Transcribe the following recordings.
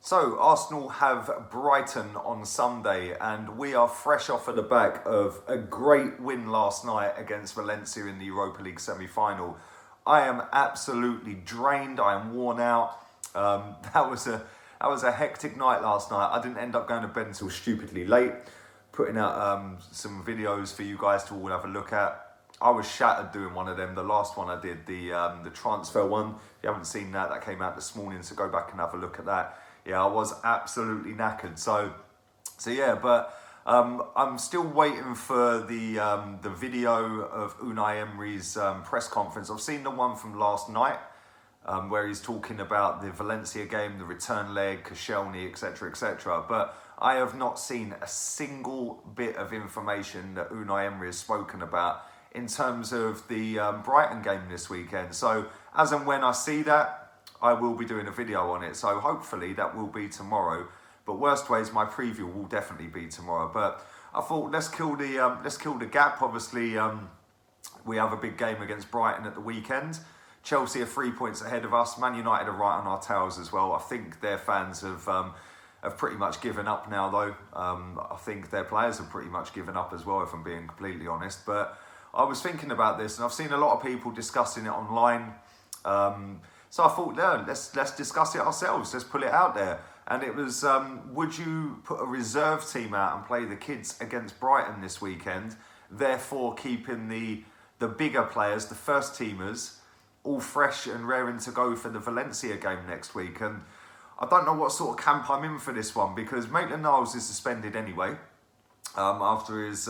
So, Arsenal have Brighton on Sunday, and we are fresh off of the back of a great win last night against Valencia in the Europa League semi-final. I am absolutely drained, I am worn out. That was a hectic night last night. I didn't end up going to bed until stupidly late, putting out some videos for you guys to all have a look at. I was shattered doing one of them. The last one I did, the transfer one. If you haven't seen that, that came out this morning, so go back and have a look at that. Yeah, I was absolutely knackered. So yeah, but I'm still waiting for the video of Unai Emery's press conference. I've seen the one from last night where he's talking about the Valencia game, the return leg, Koscielny, etc., etc. But I have not seen a single bit of information that Unai Emery has spoken about in terms of the Brighton game this weekend. So as and when I see that, I will be doing a video on it. So hopefully that will be tomorrow. But worst ways, my preview will definitely be tomorrow. But I thought let's kill the gap. Obviously, we have a big game against Brighton at the weekend. Chelsea are 3 points ahead of us. Man United are right on our tails as well. I think their fans have pretty much given up now, though. I think their players have pretty much given up as well, if I'm being completely honest. But I was thinking about this, and I've seen a lot of people discussing it online. So I thought, no, let's discuss it ourselves. Let's put it out there. And it was, would you put a reserve team out and play the kids against Brighton this weekend, therefore keeping the bigger players, the first teamers, all fresh and raring to go for the Valencia game next week? And I don't know what sort of camp I'm in for this one, because Maitland-Niles is suspended anyway after his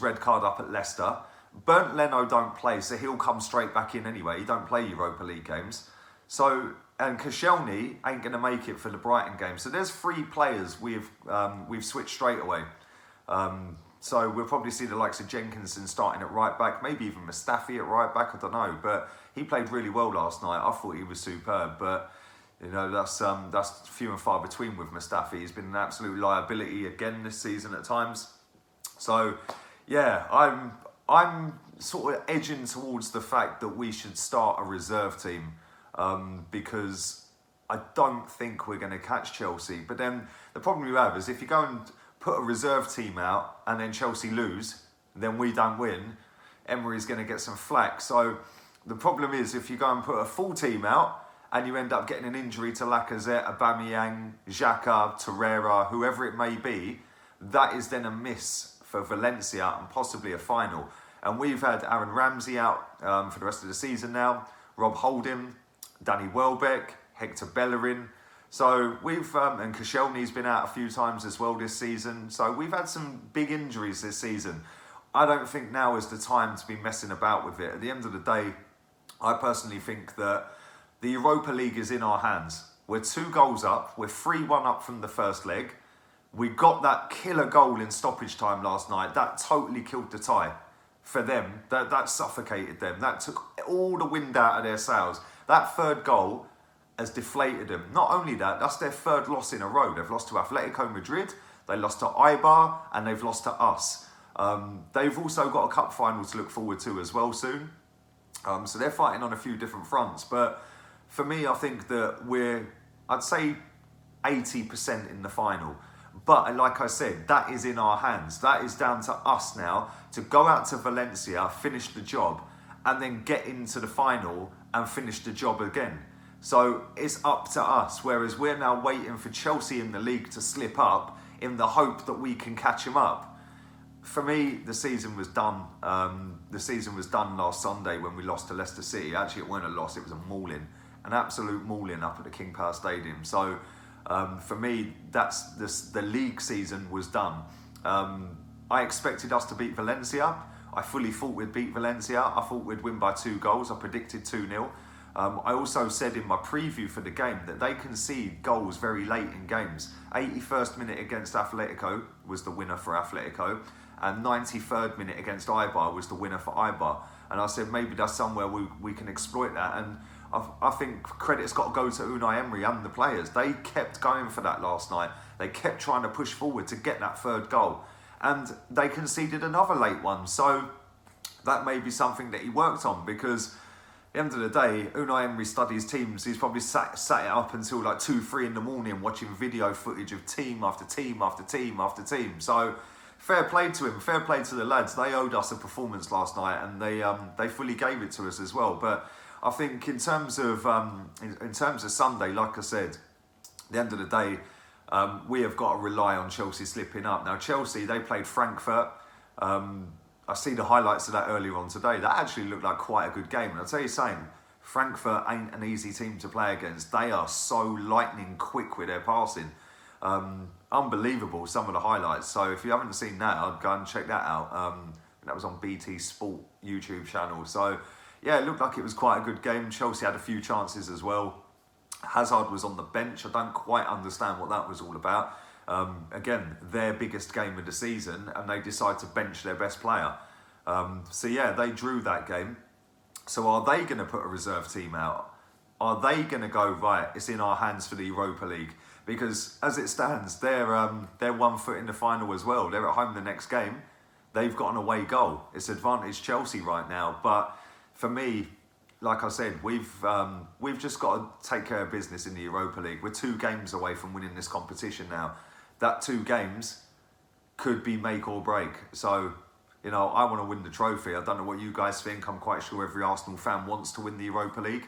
red card up at Leicester. Bernd Leno don't play, so he'll come straight back in anyway. He don't play Europa League games. So, and Koscielny ain't going to make it for the Brighton game. So there's three players we've switched straight away. So we'll probably see the likes of Jenkinson starting at right back, maybe even Mustafi at right back, I don't know. But he played really well last night. I thought he was superb, but you know, that's few and far between with Mustafi. He's been an absolute liability again this season at times. So yeah, I'm sort of edging towards the fact that we should start a reserve team because I don't think we're going to catch Chelsea. But then the problem you have is if you go and put a reserve team out and then Chelsea lose, then we don't win, Emery's going to get some flack. So the problem is if you go and put a full team out and you end up getting an injury to Lacazette, Aubameyang, Xhaka, Torreira, whoever it may be, that is then a miss for Valencia and possibly a final. And we've had Aaron Ramsey out for the rest of the season now, Rob Holding, Danny Welbeck, Hector Bellerin. So we've, and Koscielny's been out a few times as well this season. So we've had some big injuries this season. I don't think now is the time to be messing about with it. At the end of the day, I personally think that the Europa League is in our hands. We're 2 goals up, we're 3-1 up from the first leg. We got that killer goal in stoppage time last night. That totally killed the tie for them. That suffocated them. That took all the wind out of their sails. That third goal has deflated them. Not only that, that's their third loss in a row. They've lost to Atletico Madrid, they lost to Eibar, and they've lost to us. They've also got a cup final to look forward to as well soon. So they're fighting on a few different fronts. But for me, I think that I'd say 80% in the final. But like I said, that is in our hands. That is down to us now to go out to Valencia, finish the job, and then get into the final and finish the job again. So it's up to us. Whereas we're now waiting for Chelsea in the league to slip up in the hope that we can catch them up. For me, the season was done. The season was done last Sunday when we lost to Leicester City. Actually, it wasn't a loss, it was a mauling. An absolute mauling up at the King Power Stadium. So for me, the league season was done. I expected us to beat Valencia. I fully thought we'd beat Valencia. I thought we'd win by 2 goals. I predicted 2-0. I also said in my preview for the game that they concede goals very late in games. 81st minute against Atletico was the winner for Atletico, and 93rd minute against Eibar was the winner for Eibar. And I said maybe that's somewhere we can exploit that. And I think credit's got to go to Unai Emery and the players. They kept going for that last night. They kept trying to push forward to get that third goal. And they conceded another late one. So that may be something that he worked on, because the end of the day, Unai Emery studies teams. He's probably sat it up until like 2, 3 in the morning watching video footage of team after team after team after team. So fair play to him, fair play to the lads. They owed us a performance last night, and they fully gave it to us as well. But I think in terms of Sunday, like I said, at the end of the day, we have got to rely on Chelsea slipping up. Now Chelsea, they played Frankfurt. I see the highlights of that earlier on today. That actually looked like quite a good game. And I'll tell you something, Frankfurt ain't an easy team to play against. They are so lightning quick with their passing. Unbelievable, some of the highlights. So if you haven't seen that, I'd go and check that out. That was on BT Sport YouTube channel. So yeah, it looked like it was quite a good game. Chelsea had a few chances as well. Hazard was on the bench. I don't quite understand what that was all about. Again, their biggest game of the season, and they decide to bench their best player. So yeah, they drew that game. So are they going to put a reserve team out? Are they going to go, right, it's in our hands for the Europa League? Because as it stands, they're 1 foot in the final as well. They're at home the next game. They've got an away goal. It's advantage Chelsea right now. But for me, like I said, we've just got to take care of business in the Europa League. We're 2 games away from winning this competition now. That 2 games could be make or break. So, you know, I want to win the trophy. I don't know what you guys think. I'm quite sure every Arsenal fan wants to win the Europa League.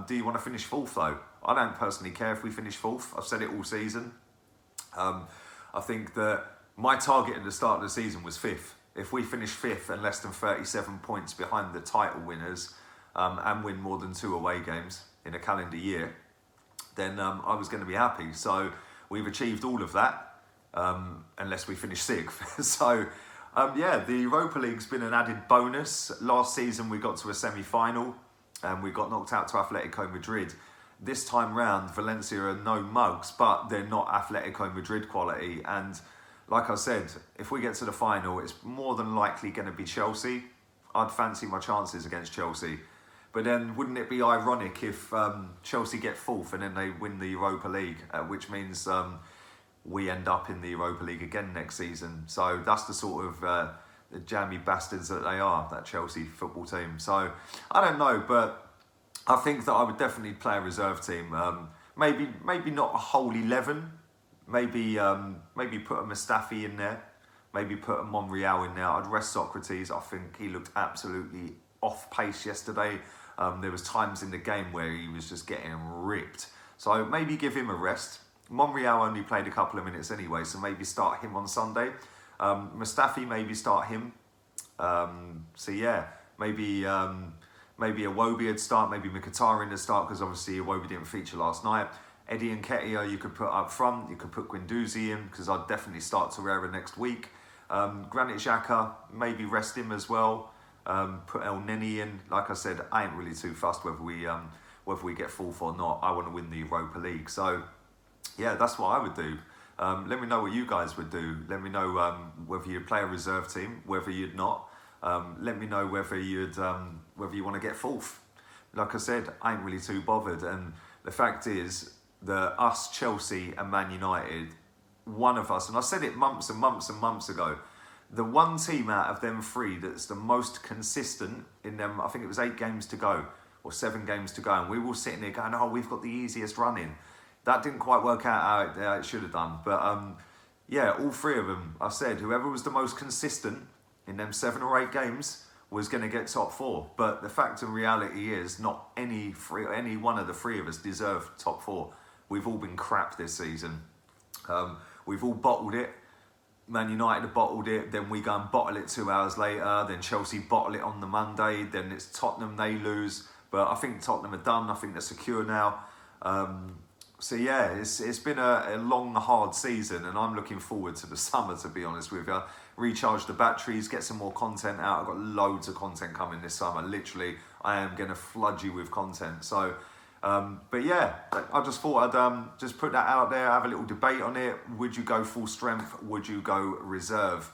Do you want to finish 4th though? I don't personally care if we finish 4th. I've said it all season. I think that my target at the start of the season was 5th. If we finish 5th and less than 37 points behind the title winners, and win more than 2 away games in a calendar year, then I was going to be happy. So we've achieved all of that, unless we finish 6th. So yeah, the Europa League's been an added bonus. Last season we got to a semi-final and we got knocked out to Atletico Madrid. This time round, Valencia are no mugs, but they're not Atletico Madrid quality. And like I said, if we get to the final, it's more than likely going to be Chelsea. I'd fancy my chances against Chelsea. But then wouldn't it be ironic if Chelsea get 4th and then they win the Europa League, which means we end up in the Europa League again next season. So that's the sort of the jammy bastards that they are, that Chelsea football team. So I don't know, but I think that I would definitely play a reserve team. Maybe not a whole 11. Maybe put a Mustafi in there. Maybe put a Monreal in there. I'd rest Socrates. I think he looked absolutely off pace yesterday. There was times in the game where he was just getting ripped. So maybe give him a rest. Monreal only played a couple of minutes anyway, so maybe start him on Sunday. Mustafi, maybe start him. So yeah, maybe Iwobi would start, maybe Mkhitaryan would start, because obviously Iwobi didn't feature last night. Eddie and Nketiah you could put up front. You could put Guendouzi in, because I'd definitely start Torreira next week. Granit Xhaka, maybe rest him as well. Put El Neni in. Like I said, I ain't really too fussed whether we get 4th or not. I want to win the Europa League. So yeah, that's what I would do. Let me know what you guys would do. Let me know whether you'd play a reserve team, whether you'd not. Let me know whether you want to get 4th. Like I said, I ain't really too bothered. And the fact is that us, Chelsea and Man United, one of us, and I said it months and months and months ago, the one team out of them 3 that's the most consistent in them, I think it was 8 games to go or 7 games to go, and we were all sitting there going, oh, we've got the easiest run in. That didn't quite work out how it should have done. But yeah, all 3 of them, I said, whoever was the most consistent in them 7 or 8 games was going to get top 4. But the fact and reality is not any one of the 3 of us deserve top 4. We've all been crap this season. We've all bottled it. Man United have bottled it, then we go and bottle it 2 hours later, then Chelsea bottle it on the Monday, then it's Tottenham, they lose. But I think Tottenham are done, I think they're secure now. So yeah, it's been a long, hard season, and I'm looking forward to the summer, to be honest with you. Recharge the batteries, get some more content out. I've got loads of content coming this summer. Literally, I am going to flood you with content. So, but yeah, I just thought I'd just put that out there, have a little debate on it. Would you go full strength? Would you go reserve?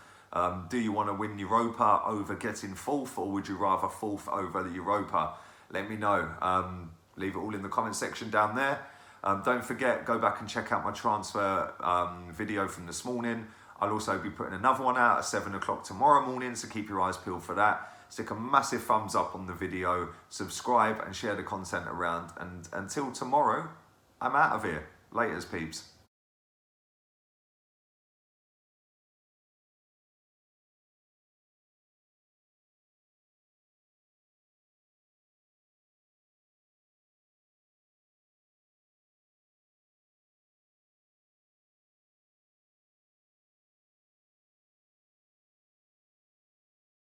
Do you want to win Europa over getting 4th, or would you rather 4th over the Europa? Let me know. Leave it all in the comment section down there. Don't forget, go back and check out my transfer video from this morning. I'll also be putting another one out at 7 o'clock tomorrow morning, so keep your eyes peeled for that. stick a massive thumbs up on the video, subscribe and share the content around. And until tomorrow, I'm out of here. Laters, peeps.